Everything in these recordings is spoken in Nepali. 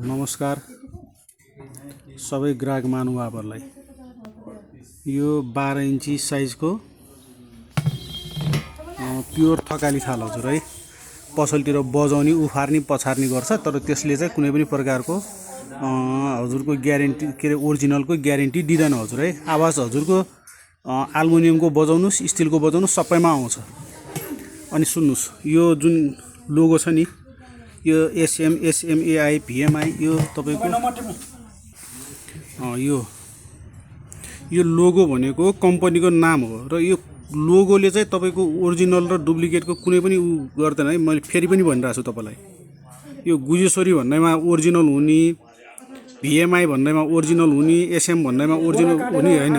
नमस्कार सबै ग्राहक महानुभावहरूलाई। यो 12 इन्ची साइजको प्योर थकाली थाल हजुर है। पसलतिर बजाउने उफार्ने पछार्ने गर्छ, तर त्यसले चाहिँ कुनै पनि प्रकारको हजुरको ग्यारेन्टी के अरे ओरिजिनलको ग्यारेन्टी दिँदैन हजुर है। आवाज हजुरको एल्युमिनियमको बजाउनुस्, स्टिलको बजाउनुस्, सबैमा आउँछ। अनि सुन्नुस्, यो जुन लोगो छ नि, यो एसएम एसएमएआई भिएमआई, यो तपाईको यो लोगो भनेको कम्पनीको नाम हो र यो लोगोले चाहिँ तपाईको ओरिजिनल र डुप्लिकेटको कुनै पनि गर्दैन है। मैले फेरि पनि भनिरहेको छु तपाईलाई, यो गुजेश्वरी भन्दैमा ओरिजिनल हुने, भिएमआई भन्दैमा ओरिजिनल हुने, एसएम भन्दैमा ओरिजिनल हुने हैन।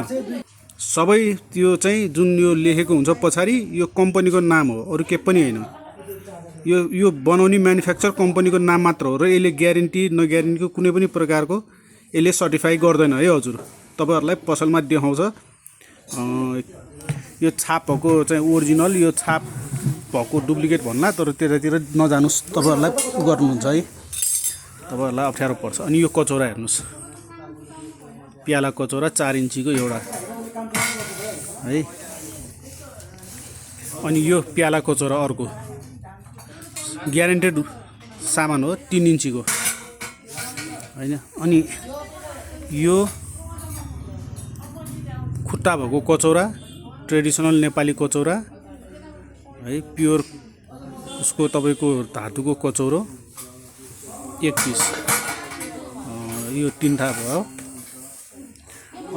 सबै त्यो चाहिँ जुन यो लेखेको हुन्छ पछाडी, यो कम्पनीको नाम हो, अरु के पनि हैन। यो बनाउने म्यानुफ्याक्चर कम्पनीको नाम मात्र हो र यसले ग्यारेन्टी नग्यारेन्टीको कुनै पनि प्रकारको यसले सर्टिफाई गर्दैन है हजुर। तपाईहरुलाई पसलमा देखाउँछ यो छाप भएको चाहिँ ओरिजिनल, यो छाप भएको डुप्लिकेट भन्ला, तर त्यतातिर नजानुस्, तपाईहरुलाई गर्नुहुन्छ है, तपाईहरुलाई अप्ठ्यारो पर्छ। अनि यो कचौरा हेर्नुस्, प्याला कचौरा 4 इन्चीको एउटा है। अनि यो प्याला कचौरा अर्को ग्यारेन्टेड सामान हो, 3 इन्चीको हैन। अनि यो खुट्टा भएको कचौरा, ट्रेडिसनल नेपाली कचौरा है, प्योर उसको तपाईको धातुको कचौरो 1 पिस, यो 3 था भयो।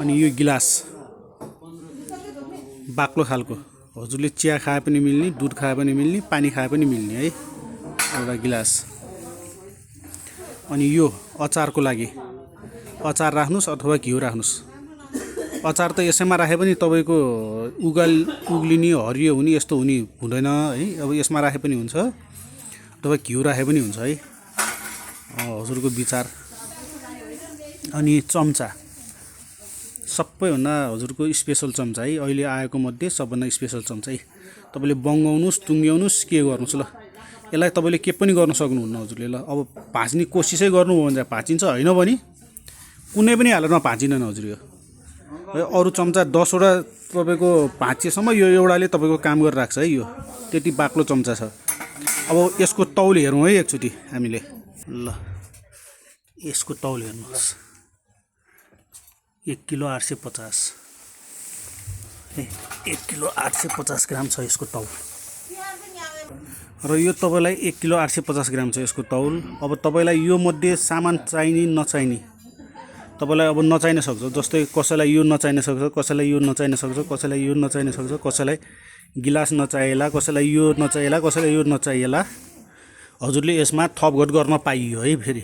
अनि यो गिलास बाक्लो खालको, हजुरले चिया खाए पनि मिल्ने, दुध खाए पनि मिल्ने, पानी खाए पनि मिल्ने है, एउटा गिलास। अनि यो अचारको लागि, अचार राख्नुस् अथवा घिउ राख्नुस्। अचार त यसैमा राखे पनि तपाईको उग्लिने, हरियो हुने, यस्तो हुने हुँदैन है। अब यसमा राखे पनि हुन्छ, अथवा घिउ राखे पनि हुन्छ है, हजुरको विचार। अनि चम्चा सबैभन्दा हजुरको स्पेशल चम्चा है, अहिले आएको मध्ये सबभन्दा स्पेशल चम्चा है। तपाईले बङ्गाउनुस्, टुङ्ग्याउनुस्, के गर्नुस् ल, यसलाई तपाईले के पनि गर्न सक्नुहुन्न हजुरले ल। अब भाँच्ने कोसिसै गर्नुभयो भने चाहिँ भाँचिन्छ, हैन भने कुनै पनि हालतमा भाँचिँदैन हजुर। यो अरु चम्चा 10 वटा तपाईको भाँचेसम्म यो एउटाले तपाईको काम गरेर राख्छ है। यो त्यति बाक्लो चम्चा छ। अब यसको तौल हेरौँ है एकचोटी हामीले ल। यसको तौल हेर्नुहोस्, 1 किलो 850 है, 1 किलो 850 ग्राम छ यसको तौल। र यो तपाईलाई 1 किलो 850 ग्राम छ यसको तौल। अब तपाईलाई यो मध्ये सामान चाहिने नचाहिने, तपाईलाई अब नचाहिन सक्छ। जस्तै कसैलाई यो नचाहिन सक्छ, कसैलाई यो नचाहिन सक्छ, कसैलाई यो नचाहिन सक्छ, कसैलाई गिलास नचाहिएला, कसैलाई यो नचाहिएला, कसैलाई यो नचाहिएला। हजुरले यसमा थपघट गर्न पाइयो है। फेरि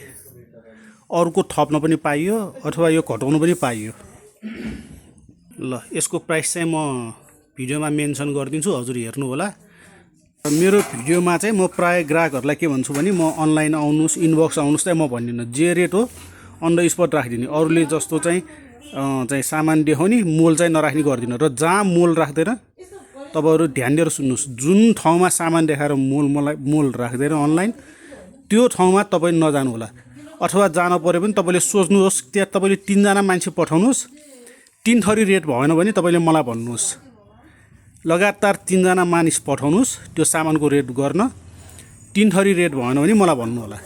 अरुको थप्न पनि पाइयो, अथवा यो घटाउन पनि पाइयो ल। यसको प्राइस चाहिँ म भिडियोमा मेन्सन गरिदिन्छु, हजुर हेर्नु होला। मेरो भिडियोमा चाहिँ म प्राय ग्राहकहरूलाई के भन्छु भने, म अनलाइन आउनुस्, इनबक्स आउनुस् चाहिँ म भन्दिनँ। जे रेट हो अन द स्पट राखिदिने। अरूले जस्तो चाहिँ सामान देखाउने, मोल चाहिँ नराख्ने गर्दिनँ। र जहाँ मोल राख्दैन तपाईहरु ध्यान दिएर सुन्नुस्, जुन ठाउँमा सामान देखाएर मोल राख्दैन अनलाइन, त्यो ठाउँमा तपाई नजानु होला। अथवा जान पर्यो भने तपाईले सोच्नुहोस्, त्यहाँ तपाईले 3 जना मान्छे पठाउनुस्, 3 थरी रेट भएन भने तपाईले मलाई भन्नुहोस्। लगातार 3 जना मानिस पठाउनुस् त्यो सामानको रेट गर्न, 3 थरी रेट भएन भने मलाई भन्नु होला।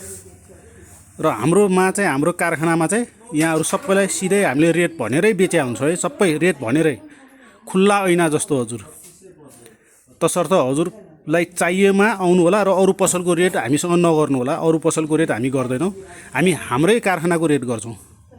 र हाम्रोमा चाहिँ, हाम्रो कारखानामा चाहिँ यहाँहरु सबैलाई सिधै हामीले रेट भनेरै बेच्या हुन्छ है। सबै रेट भनेरै, खुल्ला ऐना जस्तो हजुर। तसर्थ हजुरलाई चाहिएमा आउनु होला र अरु पसलको रेट हामीसँग नगर्नु होला। अरु पसलको रेट हामी गर्दैनौं, हामी हाम्रै कारखानाको रेट गर्छौं।